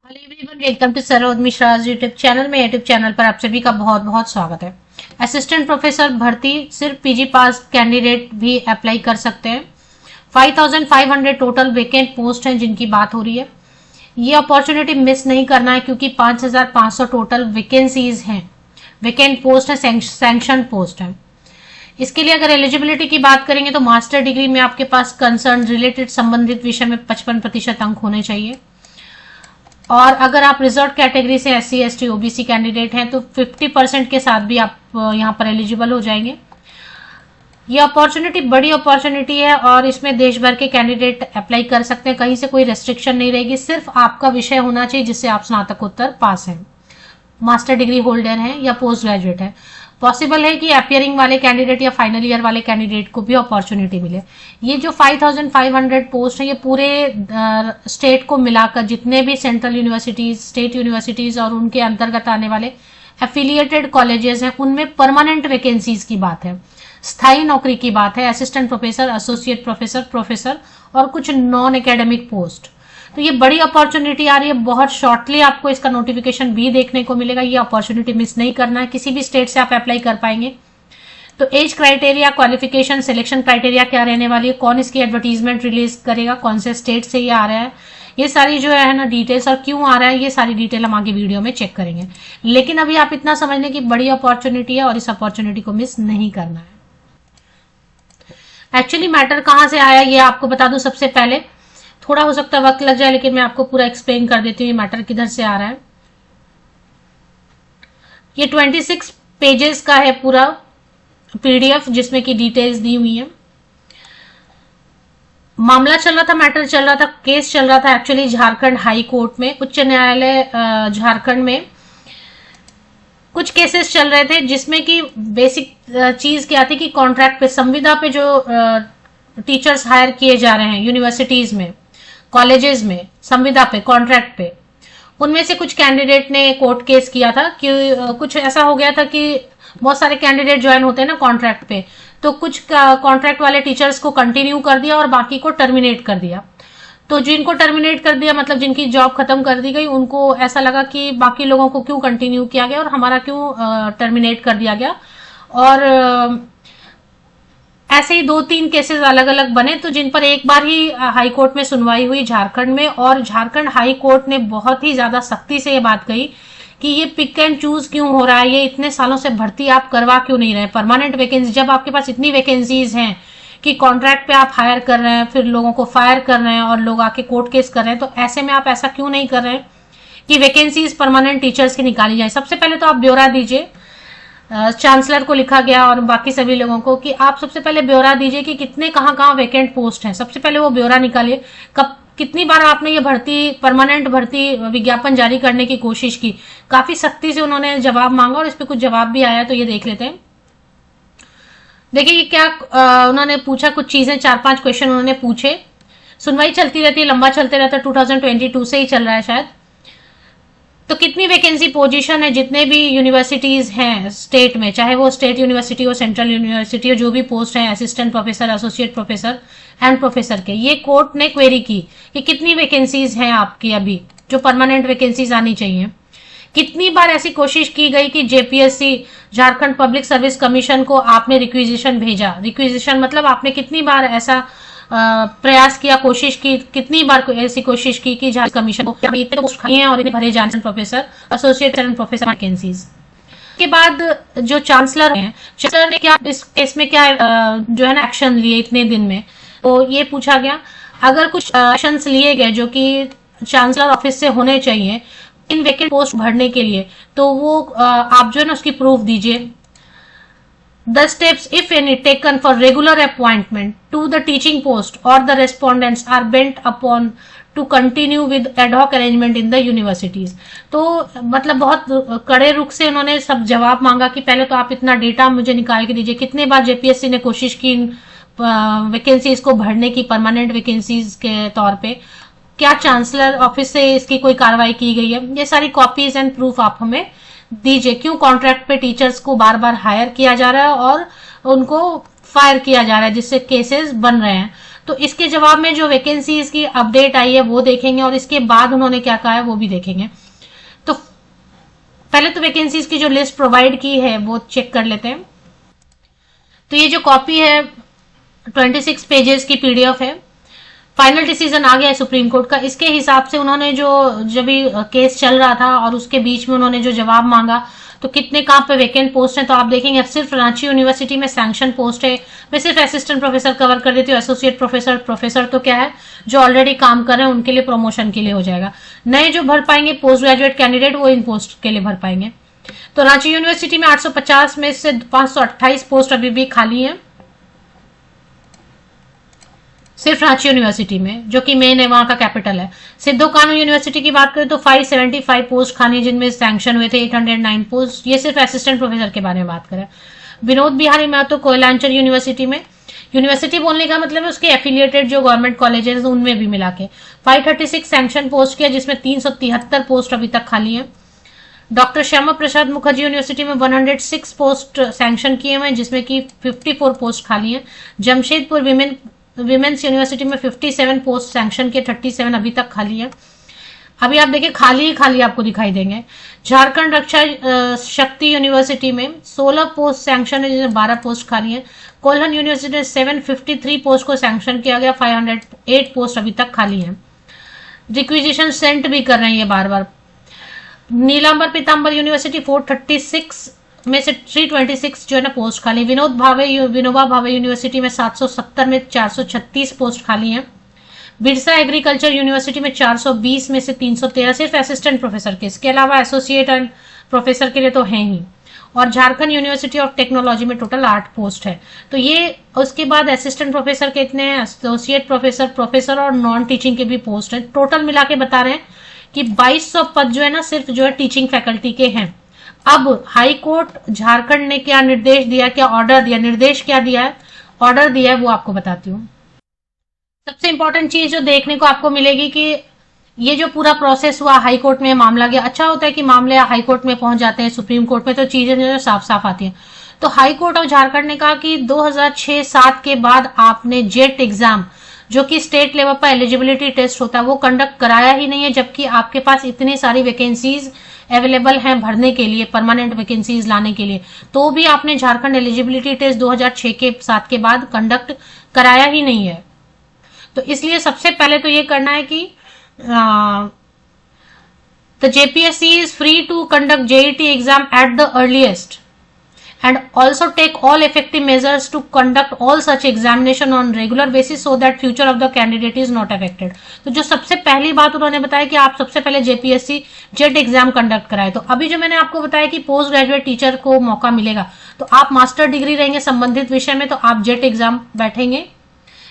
Hello everyone, welcome to Saroj Mishra YouTube channel में। YouTube channel पर आप सभी का बहुत बहुत स्वागत है। असिस्टेंट प्रोफेसर भर्ती सिर्फ पीजी पास कैंडिडेट भी अप्लाई कर सकते हैं। 5500 टोटल वेकेंट पोस्ट हैं जिनकी बात हो रही है। ये अपॉर्चुनिटी मिस नहीं करना है क्योंकि 5500 टोटल वैकेंसीज हैं, वेकेंट पोस्ट है, सैंक्शन पोस्ट है। इसके लिए अगर एलिजिबिलिटी की बात करेंगे तो मास्टर डिग्री में आपके पास कंसर्न रिलेटेड संबंधित विषय में 55% अंक होने चाहिए। और अगर आप रिजर्व कैटेगरी से SC ST OBC कैंडिडेट हैं तो 50% के साथ भी आप यहाँ पर एलिजिबल हो जाएंगे। ये अपॉर्चुनिटी बड़ी अपॉर्चुनिटी है और इसमें देश भर के कैंडिडेट अप्लाई कर सकते हैं। कहीं से कोई रेस्ट्रिक्शन नहीं रहेगी, सिर्फ आपका विषय होना चाहिए जिससे आप स्नातकोत्तर पास हैं, मास्टर डिग्री होल्डर हैं या पोस्ट ग्रेजुएट है। पॉसिबल है कि अपियरिंग वाले कैंडिडेट या फाइनल ईयर वाले कैंडिडेट को भी अपॉर्चुनिटी मिले। ये जो 5500 पोस्ट है ये पूरे स्टेट को मिलाकर जितने भी सेंट्रल यूनिवर्सिटीज, स्टेट यूनिवर्सिटीज और उनके अंतर्गत आने वाले एफिलिएटेड कॉलेजेस हैं उनमें परमानेंट वैकेंसीज की बात है, स्थायी नौकरी की बात है। Assistant professor, associate professor, professor और कुछ नॉन एकेडमिक पोस्ट। तो ये बड़ी अपॉर्चुनिटी आ रही है। बहुत शॉर्टली आपको इसका नोटिफिकेशन भी देखने को मिलेगा। ये अपॉर्चुनिटी मिस नहीं करना है। किसी भी स्टेट से आप अप्लाई कर पाएंगे। तो age criteria, qualification, selection criteria क्या रहने वाली है, कौन इसकी एडवर्टीजमेंट रिलीज करेगा, कौन से स्टेट से ये आ रहा है, ये सारी जो है ना डिटेल्स, और क्यों आ रहा है, ये सारी डिटेल हम आगे वीडियो में चेक करेंगे। लेकिन अभी आप इतना समझ लें कि बड़ी अपॉर्चुनिटी है और इस अपॉर्चुनिटी को मिस नहीं करना है। एक्चुअली मैटर कहां से आया ये आपको बता दूं। सबसे पहले थोड़ा हो सकता है वक्त लग जाए, लेकिन मैं आपको पूरा एक्सप्लेन कर देती हूँ ये मैटर किधर से आ रहा है। ये 26 पेजेस का है पूरा PDF जिसमें की डिटेल्स दी हुई है। मामला चल रहा था, मैटर चल रहा था, केस चल रहा था एक्चुअली झारखंड हाई कोर्ट में, उच्च न्यायालय झारखंड में कुछ केसेस चल रहे थे जिसमें कि बेसिक चीज क्या थी कि कॉन्ट्रैक्ट पे, संविदा पे जो टीचर्स हायर किए जा रहे हैं यूनिवर्सिटीज में, कॉलेजेस में, संविदा पे, कॉन्ट्रैक्ट पे, उनमें से कुछ कैंडिडेट ने कोर्ट केस किया था कि कुछ ऐसा हो गया था कि बहुत सारे कैंडिडेट ज्वाइन होते हैं ना कॉन्ट्रैक्ट पे, तो कुछ कॉन्ट्रैक्ट वाले टीचर्स को कंटिन्यू कर दिया और बाकी को टर्मिनेट कर दिया। तो जिनको टर्मिनेट कर दिया मतलब जिनकी जॉब खत्म कर दी गई, उनको ऐसा लगा कि बाकी लोगों को क्यों कंटिन्यू किया गया और हमारा क्यों टर्मिनेट कर दिया गया। और ऐसे ही 2-3 केसेस अलग अलग बने, तो जिन पर एक बार ही हाई कोर्ट में सुनवाई हुई झारखंड में, और झारखंड हाई कोर्ट ने बहुत ही ज्यादा सख्ती से ये बात कही कि ये पिक एंड चूज क्यों हो रहा है, ये इतने सालों से भर्ती आप करवा क्यों नहीं रहे, परमानेंट वैकेंसी जब आपके पास इतनी वैकेंसीज हैं कि कॉन्ट्रैक्ट पे आप हायर कर रहे हैं, फिर लोगों को फायर कर रहे हैं और लोग आके कोर्ट केस कर रहे हैं, तो ऐसे में आप ऐसा क्यों नहीं कर रहे हैं कि वैकेंसीज परमानेंट टीचर्स की निकाली जाए। सबसे पहले तो आप ब्यौरा दीजिए, चांसलर को लिखा गया और बाकी सभी लोगों को कि आप सबसे पहले ब्यौरा दीजिए कि कितने कहाँ वैकेंट पोस्ट हैं। सबसे पहले वो ब्यौरा निकालिए, कब कितनी बार आपने ये भर्ती, परमानेंट भर्ती विज्ञापन जारी करने की कोशिश की। काफी सख्ती से उन्होंने जवाब मांगा और इस पे कुछ जवाब भी आया, तो ये देख लेते हैं। देखिए क्या उन्होंने पूछा, कुछ चीजें, 4-5 क्वेश्चन उन्होंने पूछे। सुनवाई चलती रहती है, लंबा चलते रहता है, 2022 से ही चल रहा है शायद। तो कितनी वैकेंसी पोजीशन है, जितने भी यूनिवर्सिटीज हैं स्टेट में, चाहे वो स्टेट यूनिवर्सिटी हो, सेंट्रल यूनिवर्सिटी हो, जो भी पोस्ट है assistant professor, associate professor and professor के, ये कोर्ट ने क्वेरी की कि कितनी वैकेंसीज हैं आपकी अभी जो परमानेंट वैकेंसीज आनी चाहिए। कितनी बार ऐसी कोशिश की गई कि JPSC, Jharkhand public service commission को आपने रिक्विजिशन भेजा। रिक्विजिशन मतलब आपने कितनी बार ऐसा प्रयास किया, कोशिश की, कितनी बार ऐसी कोशिश की कि झारखंड कमीशन को इतने पोस्ट खाई हैं और इतने भरे जाने professor, associate and professor vacancies. के बाद जो चांसलर हैं, चांसलर ने क्या इस केस में क्या जो है ना एक्शन लिए इतने दिन में, तो ये पूछा गया अगर कुछ एक्शंस लिए गए जो कि चांसलर ऑफिस से होने चाहिए इन वैकेंट पोस्ट भरने के लिए, तो वो आप जो है ना उसकी प्रूफ दीजिए। The steps, if any, taken for regular appointment to the teaching post or the respondents are bent upon to continue with ad hoc arrangement in the universities। तो मतलब बहुत कड़े रुख से उन्होंने सब जवाब मांगा कि पहले तो आप इतना डेटा मुझे निकाल के दीजिए, कितने बार JPSC ने कोशिश की वैकेंसीज को भरने की, परमानेंट वैकेंसीज के तौर पे, क्या चांसलर ऑफिस से इसकी कोई कार्रवाई की गई है, ये सारी कॉपीज एंड प्रूफ आप हमें दीजिए। क्यों कॉन्ट्रैक्ट पे टीचर्स को बार बार हायर किया जा रहा है और उनको फायर किया जा रहा है जिससे केसेस बन रहे हैं। तो इसके जवाब में जो वैकेंसीज की अपडेट आई है वो देखेंगे और इसके बाद उन्होंने क्या कहा है वो भी देखेंगे। तो पहले तो वैकेंसीज की जो लिस्ट प्रोवाइड की है वो चेक कर लेते हैं। तो ये जो कॉपी है 26 पेजेस की पीडीएफ है। फाइनल डिसीजन आ गया है सुप्रीम कोर्ट का। इसके हिसाब से उन्होंने जो जब भी केस चल रहा था और उसके बीच में उन्होंने जो जवाब मांगा तो कितने कहाँ पे वैकेंट पोस्ट है, तो आप देखेंगे सिर्फ रांची यूनिवर्सिटी में सैंक्शन पोस्ट है। मैं सिर्फ असिस्टेंट प्रोफेसर कवर कर देती हूँ, एसोसिएट प्रोफेसर, प्रोफेसर तो क्या है जो ऑलरेडी काम कर रहे हैं उनके लिए प्रमोशन के लिए हो जाएगा। नए जो भर पाएंगे पोस्ट ग्रेजुएट कैंडिडेट वो इन पोस्ट के लिए भर पाएंगे। तो रांची यूनिवर्सिटी में 850 में से 528 पोस्ट अभी भी खाली है, सिर्फ रांची यूनिवर्सिटी में जो कि मेन है, वहां का कैपिटल है। सिद्धू कानू यूनिवर्सिटी की बात करें तो 575 पोस्ट खाली जिनमें सैंक्शन हुए थे 809 पोस्ट। ये सिर्फ असिस्टेंट प्रोफेसर के बारे में बात करें। विनोद बिहारी महतो कोयलांचल यूनिवर्सिटी में, यूनिवर्सिटी बोलने का मतलब है उसके एफिलिएटेड जो गवर्नमेंट कॉलेजेस उनमें भी मिला के 536 सैंक्शन पोस्ट किया जिसमें 373 पोस्ट अभी तक खाली है। डॉक्टर श्यामा प्रसाद मुखर्जी यूनिवर्सिटी में 106 पोस्ट सैंक्शन किए हुए हैं जिसमें कि 54 पोस्ट खाली है। जमशेदपुर विमेन्स यूनिवर्सिटी में 57 पोस्ट सैंक्शन के 37 अभी तक खाली है। अभी आप देखिए खाली ही खाली आपको दिखाई देंगे। झारखंड रक्षा शक्ति यूनिवर्सिटी में 16 पोस्ट सैंक्शन है जिसमें 12 पोस्ट खाली है। कोल्हन यूनिवर्सिटी में 753 पोस्ट को सैंक्शन किया गया, 508 पोस्ट अभी तक खाली है। रिक्विजिशन सेंट भी कर रहे हैं ये बार बार। नीलांबर पीताम्बर यूनिवर्सिटी 436 में से 326 जो है ना पोस्ट खाली। विनोबा भावे यूनिवर्सिटी में 770 में 436 पोस्ट खाली है। बिरसा एग्रीकल्चर यूनिवर्सिटी में 420 में से 313 सिर्फ असिस्टेंट प्रोफेसर के, इसके अलावा एसोसिएट एंड प्रोफेसर के लिए तो है ही। और झारखंड यूनिवर्सिटी ऑफ टेक्नोलॉजी में टोटल 8 पोस्ट है। तो ये उसके बाद असिस्टेंट प्रोफेसर के इतने हैं, एसोसिएट प्रोफेसर, प्रोफेसर और नॉन टीचिंग के भी पोस्ट है। टोटल मिला के बता रहे हैं कि 2200 पद जो है ना सिर्फ जो है टीचिंग फैकल्टी के हैं। अब हाई कोर्ट झारखंड ने क्या निर्देश दिया, क्या ऑर्डर दिया, निर्देश क्या दिया है, ऑर्डर दिया है, वो आपको बताती हूँ। सबसे इंपॉर्टेंट चीज जो देखने को आपको मिलेगी कि ये जो पूरा प्रोसेस हुआ हाई कोर्ट में मामला गया, अच्छा होता है कि मामले हाई कोर्ट में पहुंच जाते हैं, सुप्रीम कोर्ट में तो चीजें जो है साफ साफ आती हैं। तो हाई कोर्ट ऑफ झारखंड ने कहा कि 2006-7 के बाद आपने जेट एग्जाम जो कि स्टेट लेवल पर एलिजिबिलिटी टेस्ट होता है वो कंडक्ट कराया ही नहीं है, जबकि आपके पास इतनी सारी वैकेंसीज अवेलेबल हैं भरने के लिए, परमानेंट वैकेंसीज लाने के लिए, तो भी आपने झारखंड एलिजिबिलिटी टेस्ट 2006 के 7 के बाद कंडक्ट कराया ही नहीं है। तो इसलिए सबसे पहले तो ये करना है कि the JPSC is free to conduct JET exam at the earliest and also take all effective measures to conduct all such examination on regular basis so that future of the candidate is not affected। तो जो सबसे पहली बात उन्होंने बताया कि आप सबसे पहले जेपीएससी जेट एग्जाम कंडक्ट कराए। तो अभी जो मैंने आपको बताया कि पोस्ट ग्रेजुएट टीचर को मौका मिलेगा, तो आप मास्टर डिग्री रहेंगे संबंधित विषय में तो आप जेट एग्जाम बैठेंगे,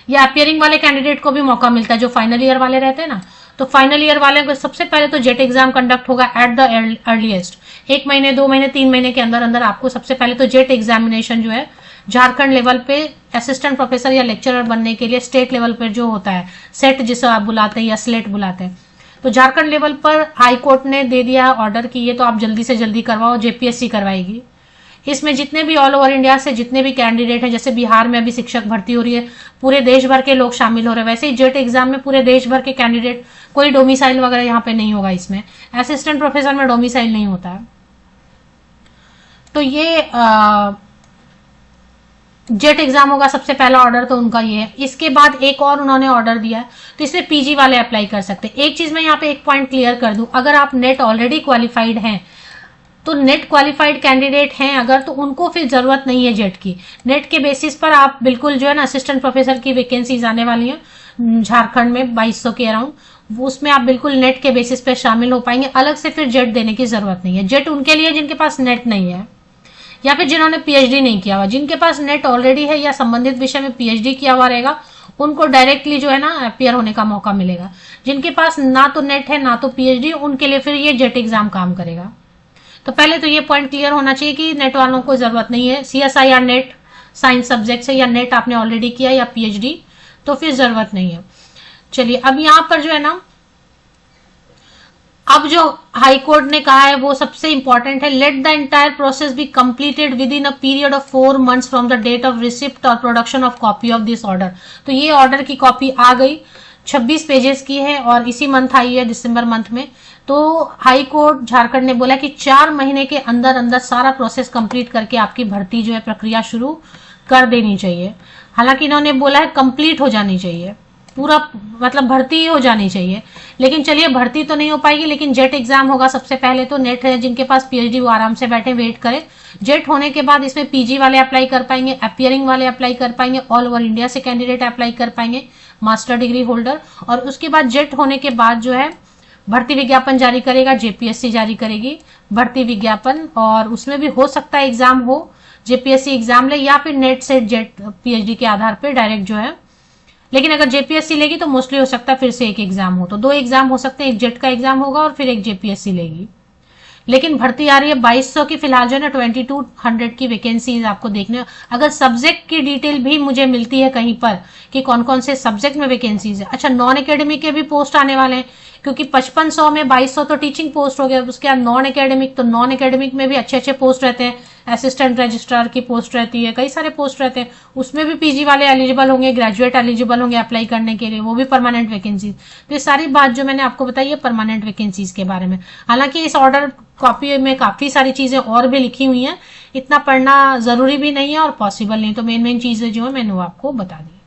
या अपियरिंग वाले कैंडिडेट को भी मौका मिलता है जो फाइनल ईयर वाले रहते हैं ना, तो फाइनल ईयर वाले को सबसे पहले तो जेट एग्जाम कंडक्ट होगा एट द अर्लीएस्ट। 1 महीने 2 महीने 3 महीने के अंदर अंदर आपको सबसे पहले तो जेट एग्जामिनेशन जो है झारखंड लेवल पे असिस्टेंट प्रोफेसर या लेक्चरर बनने के लिए स्टेट लेवल पर जो होता है सेट जिसे आप बुलाते हैं या स्लेट बुलाते हैं, तो झारखंड लेवल पर हाई कोर्ट ने दे दिया ऑर्डर कि ये तो आप जल्दी से जल्दी करवाओ, जेपीएससी करवाएगी। इसमें जितने भी ऑल ओवर इंडिया से जितने भी कैंडिडेट हैं, जैसे बिहार में अभी शिक्षक भर्ती हो रही है, पूरे देश भर के लोग शामिल हो रहे हैं, वैसे ही जेट एग्जाम में पूरे देश भर के कैंडिडेट, कोई डोमिसाइल वगैरह यहाँ पे नहीं होगा। इसमें असिस्टेंट प्रोफेसर में डोमिसाइल नहीं होता है। तो ये जेट एग्जाम होगा, सबसे पहला ऑर्डर तो उनका ये है। इसके बाद एक और उन्होंने ऑर्डर दिया है, तो इसमें पीजी वाले अप्लाई कर सकते हैं। एक चीज मैं यहाँ पे एक पॉइंट क्लियर कर दूं, अगर आप नेट ऑलरेडी क्वालिफाइड हैं तो नेट क्वालिफाइड कैंडिडेट हैं अगर, तो उनको फिर जरूरत नहीं है जेट की। नेट के बेसिस पर आप बिल्कुल जो है ना असिस्टेंट प्रोफेसर की वैकेंसीज आने वाली हैं झारखंड में 2200 के अराउंड, उसमें आप बिल्कुल नेट के बेसिस पे शामिल हो पाएंगे। अलग से फिर जेट देने की जरूरत नहीं है। जेट उनके लिए जिनके पास नेट नहीं है या फिर जिन्होंने पीएचडी नहीं किया हुआ। जिनके पास नेट ऑलरेडी है या संबंधित विषय में पीएचडी किया हुआ रहेगा उनको डायरेक्टली जो है ना अपियर होने का मौका मिलेगा। जिनके पास ना तो नेट है ना तो पीएचडी, उनके लिए फिर ये जेट एग्जाम काम करेगा। तो पहले तो ये पॉइंट क्लियर होना चाहिए कि नेट वालों को जरूरत नहीं है। सीएसआई या नेट साइंस सब्जेक्ट से या नेट आपने ऑलरेडी किया या पीएचडी, तो फिर जरूरत नहीं है। चलिए अब यहां पर जो है ना अब जो हाई कोर्ट ने कहा है वो सबसे इंपॉर्टेंट है, let the entire process be completed within a period of 4 months from the date of receipt और production of copy of this order. तो ये ऑर्डर की कॉपी आ गई, 26 पेजेस की है और इसी मंथ आई है, दिसंबर मंथ में। तो हाई कोर्ट झारखंड ने बोला कि 4 महीने के अंदर अंदर सारा प्रोसेस कंप्लीट करके आपकी भर्ती जो है प्रक्रिया शुरू कर देनी चाहिए। हालांकि इन्होंने बोला है कंप्लीट हो जानी चाहिए, पूरा मतलब भर्ती ही हो जानी चाहिए। लेकिन चलिए भर्ती तो नहीं हो पाएगी, लेकिन जेट एग्जाम होगा सबसे पहले। तो नेट है जिनके पास पीएचडी वो आराम से बैठे वेट करें। जेट होने के बाद इसमें पीजी वाले अप्लाई कर पाएंगे, अपियरिंग वाले अप्लाई कर पाएंगे, ऑल ओवर इंडिया से कैंडिडेट अप्लाई कर पाएंगे, मास्टर डिग्री होल्डर। और उसके बाद जेट होने के बाद जो है भर्ती विज्ञापन जारी करेगा, जेपीएससी जारी करेगी भर्ती विज्ञापन, और उसमें भी हो सकता है एग्जाम हो, जेपीएससी एग्जाम ले या फिर नेट से जेट पीएचडी के आधार पर डायरेक्ट जो है। लेकिन अगर जेपीएससी लेगी तो मोस्टली हो सकता है फिर से एक एग्जाम हो, तो 2 एग्जाम हो सकते हैं, एक जेट का एग्जाम होगा और फिर एक जेपीएससी लेगी। लेकिन भर्ती आ रही है 2200 की, फिलहाल जो है ना 2200 की वैकेंसीज आपको देखने। अगर सब्जेक्ट की डिटेल भी मुझे मिलती है कहीं पर कि कौन कौन से सब्जेक्ट में वैकेंसीज है। अच्छा, नॉन एकेडमिक के भी पोस्ट आने वाले हैं, क्योंकि 5500 में 2200 तो टीचिंग पोस्ट हो गया, उसके बाद नॉन एकेडमिक, तो नॉन एकेडमिक में भी अच्छे अच्छे पोस्ट रहते हैं, असिस्टेंट रजिस्ट्रार की पोस्ट रहती है, कई सारे पोस्ट रहते हैं, उसमें भी पीजी वाले एलिजिबल होंगे, ग्रेजुएट एलिजिबल होंगे अप्लाई करने के लिए, वो भी परमानेंट वैकेंसीज। तो ये सारी बात जो मैंने आपको बताई है परमानेंट वैकेंसीज के बारे में। हालांकि इस ऑर्डर कॉपी में काफी सारी चीजें और भी लिखी हुई हैं, इतना पढ़ना जरूरी भी नहीं है और पॉसिबल नहीं, तो मेन चीजें जो है मैंने वो आपको बता दी।